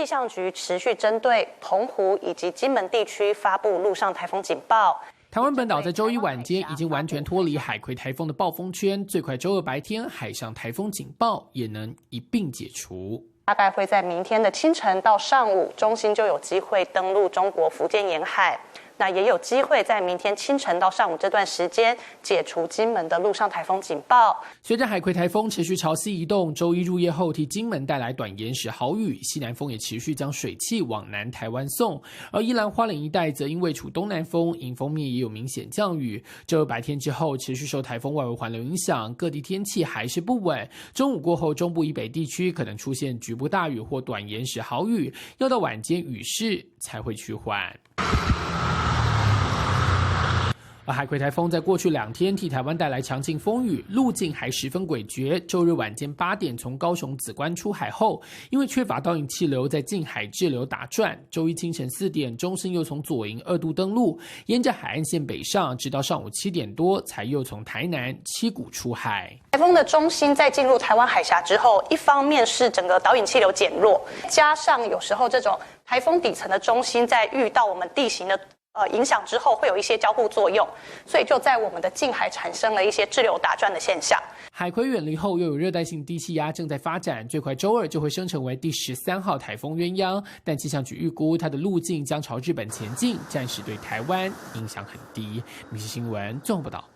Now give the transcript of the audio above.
气象局持续针对澎湖以及金门地区发布陆上台风警报。台湾本岛在周一晚间已经完全脱离海葵台风的暴风圈，最快周二白天海上台风警报也能一并解除。大概会在明天的清晨到上午，中心就有机会登陆中国福建沿海。那也有机会在明天清晨到上午这段时间解除金门的陆上台风警报。随着海葵台风持续朝西移动，周一入夜后替金门带来短延时豪雨，西南风也持续将水汽往南台湾送。而宜兰花莲一带则因为处东南风，迎风面也有明显降雨。周二白天之后，持续受台风外围环流影响，各地天气还是不稳。中午过后，中部以北地区可能出现局部大雨或短延时豪雨，要到晚间雨势才会趋缓。而海葵台风在过去2天替台湾带来强劲风雨，路径还十分诡谲。周日晚间8点从高雄梓官出海后，因为缺乏导引气流，在近海滞留打转。周一清晨4点，中心又从左营2度登陆，沿着海岸线北上，直到上午7点多，才又从台南七股出海。台风的中心在进入台湾海峡之后，一方面是整个导引气流减弱，加上有时候这种台风底层的中心在遇到我们地形的影响之后，会有一些交互作用，所以就在我们的近海产生了一些滞留打转的现象。海葵远离后，又有热带性低气压正在发展，最快周二就会生成为第13号台风鸳鸯。但气象局预估它的路径将朝日本前进，暂时对台湾影响很低。民视新闻综合报道。